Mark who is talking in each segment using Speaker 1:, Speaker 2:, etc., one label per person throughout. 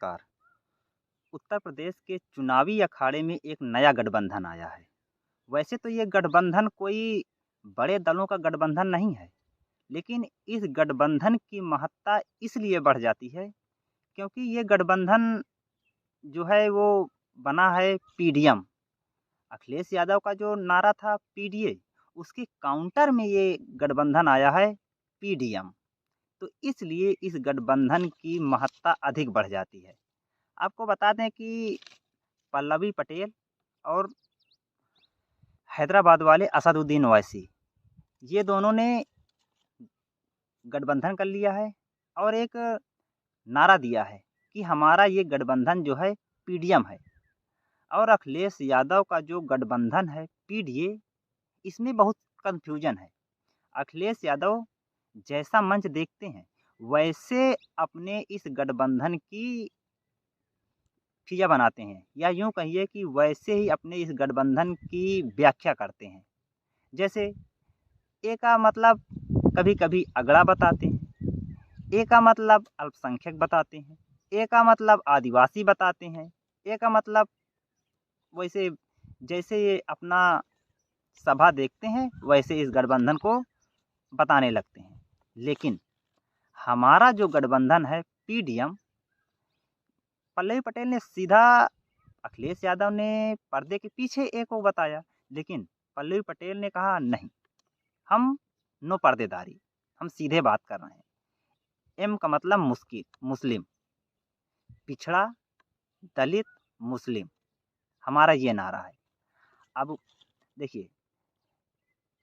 Speaker 1: Car Uttar Pradesh के चुनावी अखाड़े में एक नया गठबंधन आया है। वैसे तो ये गठबंधन कोई बड़े दलों का गठबंधन नहीं है, लेकिन इस गठबंधन की महत्ता इसलिए बढ़ जाती है क्योंकि ये गठबंधन जो है वो बना है पीडीएम। अखिलेश यादव का जो नारा था पीडीए, उसके काउंटर में ये गठबंधन आया है पीडीएम। तो इसलिए इस गठबंधन की महत्ता अधिक बढ़ जाती है। आपको बता दें कि पल्लवी पटेल और हैदराबाद वाले असदुद्दीन ओवैसी, ये दोनों ने गठबंधन कर लिया है और एक नारा दिया है कि हमारा ये गठबंधन जो है पीडीएम है। और अखिलेश यादव का जो गठबंधन है पीडीए, इसमें बहुत कन्फ्यूजन है। अखिलेश यादव जैसा मंच देखते हैं, वैसे अपने इस गठबंधन की खिया बनाते हैं, या यूँ कहिए कि वैसे ही अपने इस गठबंधन की व्याख्या करते हैं। जैसे ए का मतलब कभी-कभी अगड़ा बताते हैं, ए का मतलब अल्पसंख्यक बताते हैं, ए का मतलब आदिवासी बताते हैं, ए का मतलब वैसे जैसे ये अपना सभा देखते हैं, वैसे इस गठबंधन को बताने लगते हैं। लेकिन हमारा जो गठबंधन है पीडीएम, पल्लवी पटेल ने सीधा अखिलेश यादव ने पर्दे के पीछे ए को बताया, लेकिन पल्लवी पटेल ने कहा नहीं, हम नो पर्देदारी, हम सीधे बात कर रहे हैं। एम का मतलब मुस्लिम, पिछड़ा, दलित, मुस्लिम, हमारा ये नारा है। अब देखिए,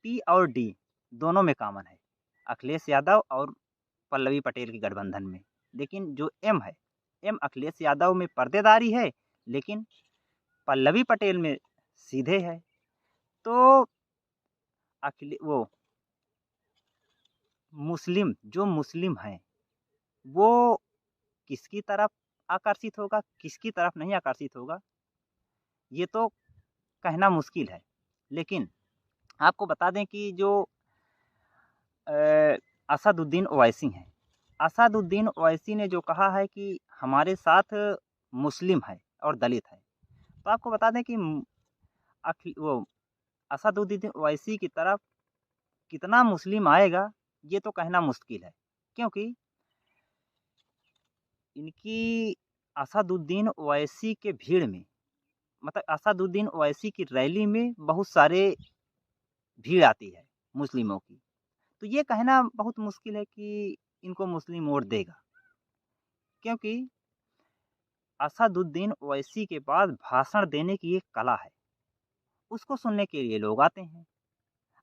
Speaker 1: पी और डी दोनों में कॉमन है, अखिलेश यादव और पल्लवी पटेल के गठबंधन में। लेकिन जो एम है, एम अखिलेश यादव में पर्देदारी है, लेकिन पल्लवी पटेल में सीधे है। तो अखिले वो जो मुस्लिम हैं, वो किसकी तरफ आकर्षित होगा, किसकी तरफ नहीं आकर्षित होगा, ये तो कहना मुश्किल है। लेकिन आपको बता दें कि जो असदुद्दीन ओवैसी हैं, असदुद्दीन ओवैसी ने जो कहा है कि हमारे साथ मुस्लिम है और दलित है, तो आपको बता दें कि वो असदुद्दीन ओवैसी की तरफ कितना मुस्लिम आएगा, ये तो कहना मुश्किल है। क्योंकि इनकी असदुद्दीन ओवैसी के भीड़ में, मतलब असदुद्दीन ओवैसी की रैली में बहुत सारे भीड़ आती है मुस्लिमों की। तो ये कहना बहुत मुश्किल है कि इनको मुस्लिम वोट देगा, क्योंकि असदुद्दीन ओवैसी के पास भाषण देने की एक कला है, उसको सुनने के लिए लोग आते हैं।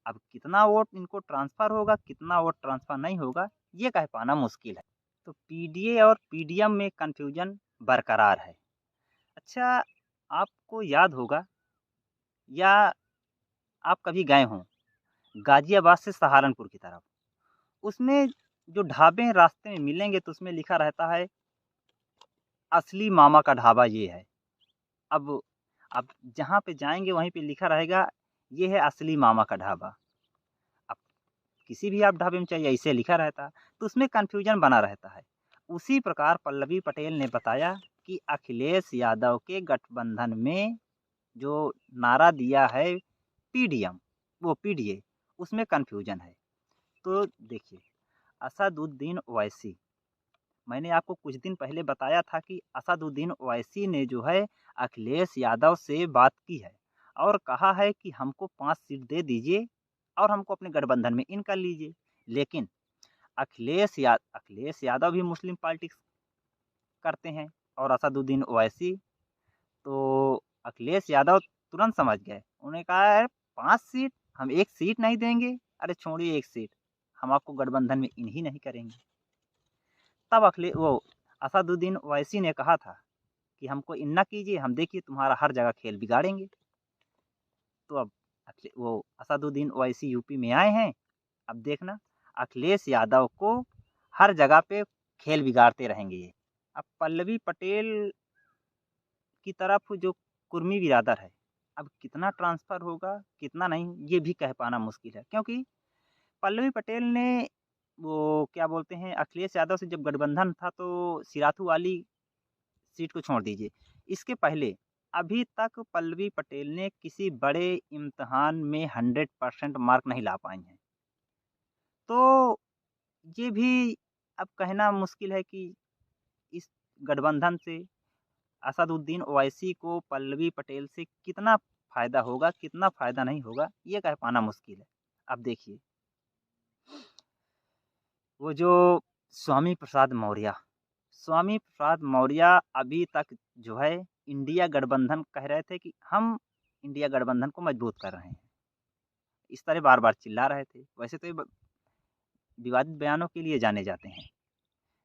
Speaker 1: अब कितना वोट इनको ट्रांसफ़र होगा, कितना वोट ट्रांसफ़र नहीं होगा, ये कह पाना मुश्किल है। तो पीडीए और पीडीएम में कन्फ्यूजन बरकरार है। अच्छा, आपको याद होगा, या आप कभी गए हों गाज़ियाबाद से सहारनपुर की तरफ, उसमें जो ढाबे रास्ते में मिलेंगे तो उसमें लिखा रहता है असली मामा का ढाबा ये है। अब आप जहाँ पे जाएँगे वहीं पे लिखा रहेगा ये है असली मामा का ढाबा। अब किसी भी आप ढाबे में चाहिए ऐसे लिखा रहता, तो उसमें कन्फ्यूजन बना रहता है। उसी प्रकार पल्लवी पटेल ने बताया कि अखिलेश यादव के गठबंधन में जो नारा दिया है पीडीएम, वो पीडीए, उसमें कन्फ्यूजन है। तो देखिए, असदुद्दीन ओवैसी, मैंने आपको कुछ दिन पहले बताया था कि असदुद्दीन ओवैसी ने जो है अखिलेश यादव से बात की है और कहा है कि हमको 5 सीट दे दीजिए और हमको अपने गठबंधन में इन कर लीजिए। लेकिन अखिलेश यादव भी मुस्लिम पॉलिटिक्स करते हैं और असदुद्दीन ओवैसी, तो अखिलेश यादव तुरंत समझ गए। उन्होंने कहा है 5 सीट, हम 1 सीट नहीं देंगे, अरे छोड़िए 1 सीट, हम आपको गठबंधन में इन ही नहीं करेंगे। तब वो असदुद्दीन ओवैसी ने कहा था कि हमको इन ना कीजिए, हम देखिए तुम्हारा हर जगह खेल बिगाड़ेंगे। तो अब वो असदुद्दीन ओवैसी यूपी में आए हैं, अब देखना अखिलेश यादव को हर जगह पे खेल बिगाड़ते रहेंगे ये। अब पल्लवी पटेल की तरफ जो कुर्मी बिरादर है, अब कितना ट्रांसफ़र होगा, कितना नहीं, ये भी कह पाना मुश्किल है। क्योंकि पल्लवी पटेल ने वो क्या बोलते हैं, अखिलेश यादव से जब गठबंधन था तो सिराथू वाली सीट को छोड़ दीजिए, इसके पहले अभी तक पल्लवी पटेल ने किसी बड़े इम्तिहान में 100% मार्क नहीं ला पाई हैं। तो ये भी अब कहना मुश्किल है कि इस गठबंधन से असदुद्दीन ओवैसी को पल्लवी पटेल से कितना फ़ायदा होगा, कितना फ़ायदा नहीं होगा, ये कह पाना मुश्किल है। अब देखिए, वो जो स्वामी प्रसाद मौर्य अभी तक जो है इंडिया गठबंधन कह रहे थे कि हम इंडिया गठबंधन को मजबूत कर रहे हैं। इस तरह बार-बार चिल्ला रहे थे। वैसे तो ये विवादित बयानों के लिए जाने जाते हैं।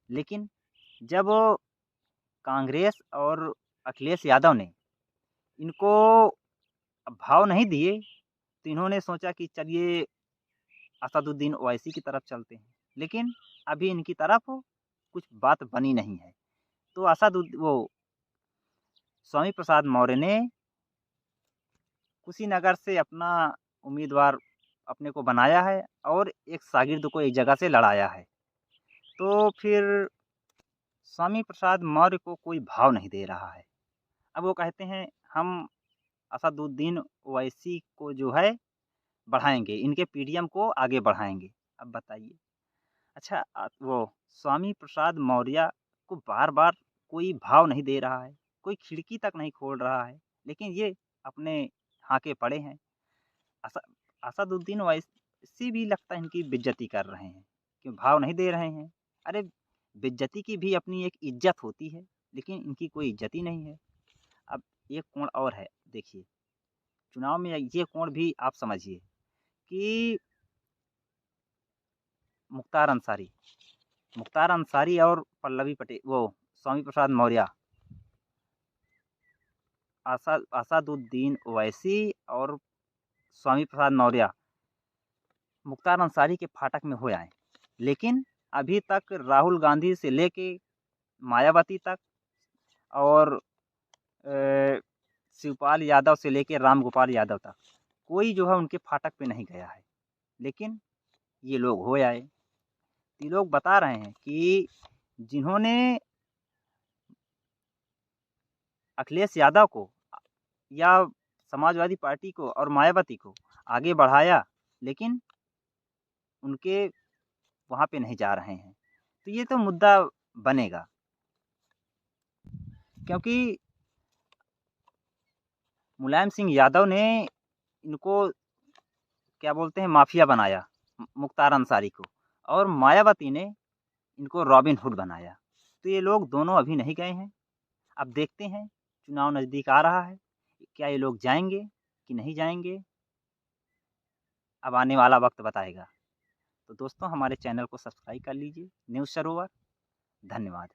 Speaker 1: लेकिन जब कांग्रेस और अखिलेश यादव ने इनको भाव नहीं दिए, तो इन्होंने सोचा कि चलिए असदुद्दीन ओवैसी की तरफ चलते हैं। लेकिन अभी इनकी तरफ कुछ बात बनी नहीं है। तो स्वामी प्रसाद मौर्य ने कुशीनगर से अपना उम्मीदवार अपने को बनाया है और एक शागिर्द को एक जगह से लड़ाया है। तो फिर स्वामी प्रसाद मौर्य को कोई भाव नहीं दे रहा है। अब वो कहते हैं हम असदुद्दीन ओवैसी को जो है बढ़ाएँगे, इनके पीडीएम को आगे बढ़ाएँगे। अब बताइए, अच्छा वो स्वामी प्रसाद मौर्य को बार-बार कोई भाव नहीं दे रहा है, कोई खिड़की तक नहीं खोल रहा है, लेकिन ये अपने हाके पड़े हैं। अस असदुद्दीन ओवैसी भी लगता है इनकी बेइज़्ज़ती कर रहे हैं, क्यों भाव नहीं दे रहे हैं। अरे! बेइज़्ज़ती की भी अपनी एक इज़्ज़त होती है, लेकिन इनकी कोई इज़्ज़त ही नहीं है। अब एक कोण और है, देखिए, चुनाव में ये कोण भी आप समझिए कि मुख्तार अंसारी मुख्तार अंसारी और पल्लवी पटेल वो स्वामी प्रसाद मौर्य, असदुद्दीन ओवैसी और स्वामी प्रसाद मौर्य मुख्तार अंसारी के फाटक में हो आए। लेकिन अभी तक राहुल गांधी से लेके मायावती तक और शिवपाल यादव से लेके रामगोपाल यादव तक कोई जो है उनके फाटक पे नहीं गया है। लेकिन ये लोग हो आए। ये लोग बता रहे हैं कि जिन्होंने अखिलेश यादव को या समाजवादी पार्टी को और मायावती को आगे बढ़ाया, लेकिन उनके वहाँ पे नहीं जा रहे हैं। तो ये तो मुद्दा बनेगा, क्योंकि मुलायम सिंह यादव ने इनको क्या बोलते हैं माफिया बनाया, मुख्तार अंसारी को, और मायावती ने इनको रॉबिन हुड बनाया। तो ये लोग दोनों अभी नहीं गए हैं। अब देखते हैं, चुनाव नज़दीक आ रहा है, क्या ये लोग जाएँगे कि नहीं जाएँगे? अब आने वाला वक़्त बताएगा। तो दोस्तों, हमारे चैनल को सब्सक्राइब कर लीजिए, न्यूज़ सरोवर। धन्यवाद।